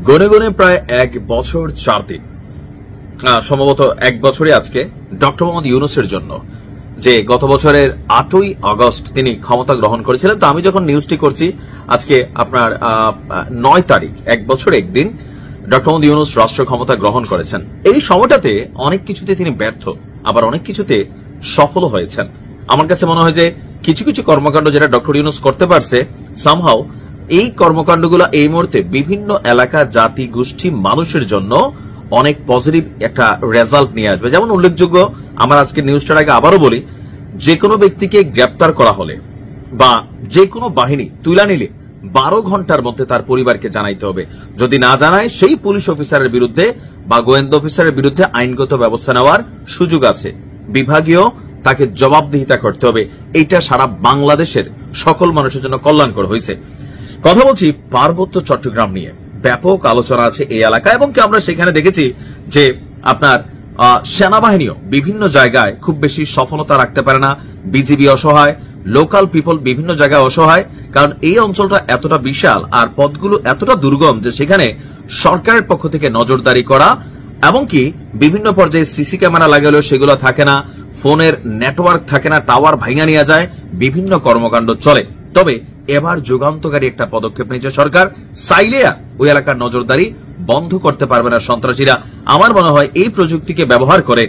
গনে গনে প্রায় 1 বছর 4 দিন, সম্ভবত 1 বছরই আজকে ডক্টর মোহাম্মদ ইউনূসের জন্য, যে গত বছরের 8ই আগস্ট তিনি ক্ষমতা গ্রহণ করেছিলেন। তো আমি যখন নিউজটি করছি আজকে আপনার 9 তারিখ, 1 বছর 1 দিন ডক্টর মোহাম্মদ ইউনূস রাষ্ট্র ক্ষমতা গ্রহণ করেছেন। এই সময়টাতে অনেক কিছুতে তিনি ব্যর্থ, আবার অনেক কিছুতে সফল হয়েছেন। আমার কাছে মনে হয় যে কিছু কিছু কর্মকাণ্ড যেটা ডক্টর ইউনূস করতে পারছে, সামহাও এই কর্মকাণ্ডগুলো এই মুহূর্তে বিভিন্ন এলাকা, জাতি, গোষ্ঠী, মানুষের জন্য অনেক পজিটিভ একটা রেজাল্ট নিয়ে আসবে। যেমন উল্লেখযোগ্য, আমার আজকে নিউজটার আগে আবারও বলি, যে কোনো ব্যক্তিকে গ্রেপ্তার করা হলে বা যে কোনো বাহিনী তুলে নিলে 12 ঘন্টার মধ্যে তার পরিবারকে জানাইতে হবে। যদি না জানায়, সেই পুলিশ অফিসারের বিরুদ্ধে বা গোয়েন্দা অফিসারের বিরুদ্ধে আইনগত ব্যবস্থা নেওয়ার সুযোগ আছে। বিভাগীয় তাকে জবাবদিহিতা করতে হবে। এইটা সারা বাংলাদেশের সকল মানুষের জন্য কল্যাণকর হয়েছে। কথা বলছি পার্বত্য চট্টগ্রাম নিয়ে। ব্যাপক আলোচনা আছে এই এলাকায়, এবং কি আমরা সেখানে দেখেছি যে আপনার সেনাবাহিনীও বিভিন্ন জায়গায় খুব বেশি সফলতা রাখতে পারে না। বিজিবি অসহায়, লোকাল পিপল বিভিন্ন জায়গায় অসহায়, কারণ এই অঞ্চলটা এতটা বিশাল আর পথগুলো এতটা দুর্গম যে সেখানে সরকারের পক্ষ থেকে নজরদারি করা, এমনকি বিভিন্ন পর্যায়ে সিসি ক্যামেরা লাগালেও সেগুলো থাকে না, ফোনের নেটওয়ার্ক থাকে না, টাওয়ার ভাঙা নিয়ে যায়, বিভিন্ন কর্মকাণ্ড চলে। তবে এবার যুগান্তকারী একটা পদক্ষেপ নিয়েছে সরকার। চাইলে ওই এলাকার নজরদারি বন্ধ করতে পারবে না সন্ত্রাসীরা। আমার মনে হয় এই প্রযুক্তিকে ব্যবহার করে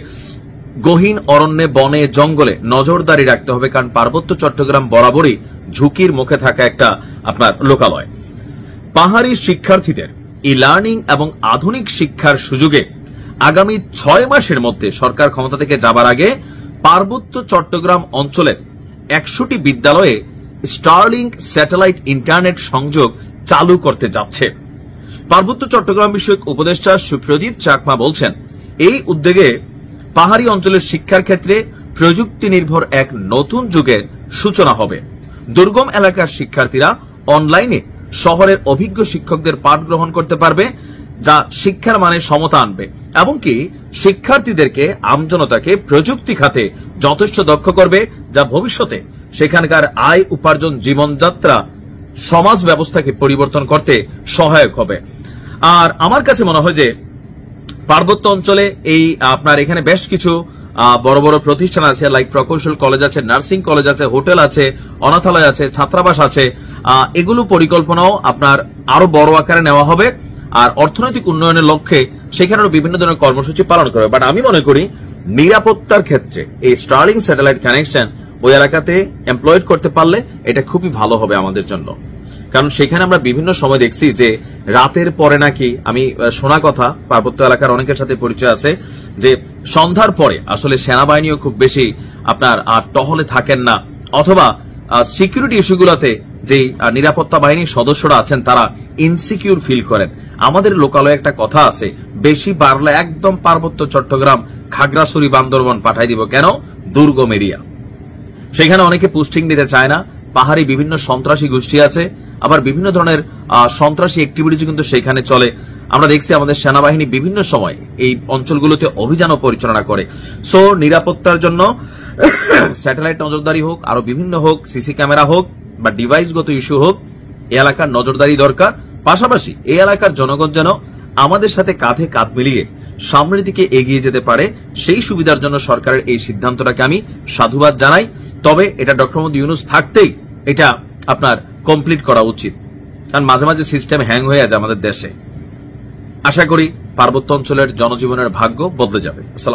গহীন অরণ্যে, বনে, জঙ্গলে নজরদারি রাখতে হবে, কারণ পার্বত্য চট্টগ্রাম বরাবরই ঝুঁকির মুখে থাকা একটা আপনার লোকালয়। পাহাড়ি শিক্ষার্থীদের ই লার্নিং এবং আধুনিক শিক্ষার সুযোগে আগামী 6 মাসের মধ্যে সরকার ক্ষমতা থেকে যাবার আগে পার্বত্য চট্টগ্রাম অঞ্চলের 100টি বিদ্যালয়ে স্টারলিংক স্যাটেলাইট ইন্টারনেট সংযোগ চালু করতে যাচ্ছে। পার্বত্য চট্টগ্রাম বিষয়ক উপদেষ্টা সুপ্রদীপ চাকমা বলছেন, এই উদ্যোগে পাহাড়ি অঞ্চলের শিক্ষার ক্ষেত্রে প্রযুক্তি নির্ভর এক নতুন যুগের সূচনা হবে। দুর্গম এলাকার শিক্ষার্থীরা অনলাইনে শহরের অভিজ্ঞ শিক্ষকদের পাঠ গ্রহণ করতে পারবে, যা শিক্ষার মানে সমতা আনবে, এমনকি শিক্ষার্থীদেরকে, আমজনতাকে প্রযুক্তি খাতে যথেষ্ট দক্ষ করবে, যা ভবিষ্যতে সেখানকার আয় উপার্জন, জীবনযাত্রা, সমাজ ব্যবস্থাকে পরিবর্তন করতে সহায়ক হবে। আর আমার কাছে মনে হয় যে পার্বত্য অঞ্চলে এই আপনার এখানে বেশ কিছু বড় বড় প্রতিষ্ঠান আছে, লাইক প্রকৌশল কলেজ আছে, নার্সিং কলেজ আছে, হোটেল আছে, অনাথালয় আছে, ছাত্রাবাস আছে। এগুলো পরিকল্পনাও আপনার আরো বড় আকারে নেওয়া হবে, আর অর্থনৈতিক উন্নয়নের লক্ষ্যে সেখানেও বিভিন্ন ধরনের কর্মসূচি পালন করবে। বাট আমি মনে করি নিরাপত্তার ক্ষেত্রে এই স্টারলিংক স্যাটেলাইট কানেকশন ওই এলাকাতে এমপ্লয়েড করতে পারলে এটা খুবই ভালো হবে আমাদের জন্য। কারণ সেখানে আমরা বিভিন্ন সময় দেখছি যে রাতের পরে নাকি, আমি শোনা কথা, পার্বত্য এলাকার অনেকের সাথে পরিচয় আছে, যে সন্ধ্যার পরে আসলে সেনাবাহিনীও খুব বেশি আপনার টহলে থাকেন না, অথবা সিকিউরিটি ইস্যুগুলোতে যে নিরাপত্তা বাহিনীর সদস্যরা আছেন তারা ইনসিকিউর ফিল করেন। আমাদের লোকালয়ে একটা কথা আছে, বেশি বাড়লে একদম পার্বত্য চট্টগ্রাম, খাগড়াছড়ি, বান্দরবান পাঠাই দিব। কেন? দুর্গম এরিয়া, সেখানে অনেকে পোস্টিং দিতে চায় না। পাহাড়ি বিভিন্ন সন্ত্রাসী গোষ্ঠী আছে, আবার বিভিন্ন ধরনের সন্ত্রাসী অ্যাক্টিভিটিস কিন্তু সেখানে চলে। আমরা দেখছি আমাদের সেনাবাহিনী বিভিন্ন সময় এই অঞ্চলগুলোতে অভিযানও পরিচালনা করে। সো নিরাপত্তার জন্য স্যাটেলাইট নজরদারি হোক, আরো বিভিন্ন হোক, সিসি ক্যামেরা হোক বা ডিভাইসগত ইস্যু হোক, এই এলাকার নজরদারি দরকার। পাশাপাশি এই এলাকার জনগণ যেন আমাদের সাথে কাঁধে কাঁধ মিলিয়ে সামনের দিকে এগিয়ে যেতে পারে, সেই সুবিধার জন্য সরকারের এই সিদ্ধান্তটাকে আমি সাধুবাদ জানাই। তবে এটা ডক্টর মোহাম্মদ ইউনূস থাকতেই এটা আপনার কমপ্লিট করা উচিত, কারণ মাঝে মাঝে সিস্টেম হ্যাং হয়ে আছে আমাদের দেশে। আশা করি পার্বত্য অঞ্চলের জনজীবনের ভাগ্য বদলে যাবে।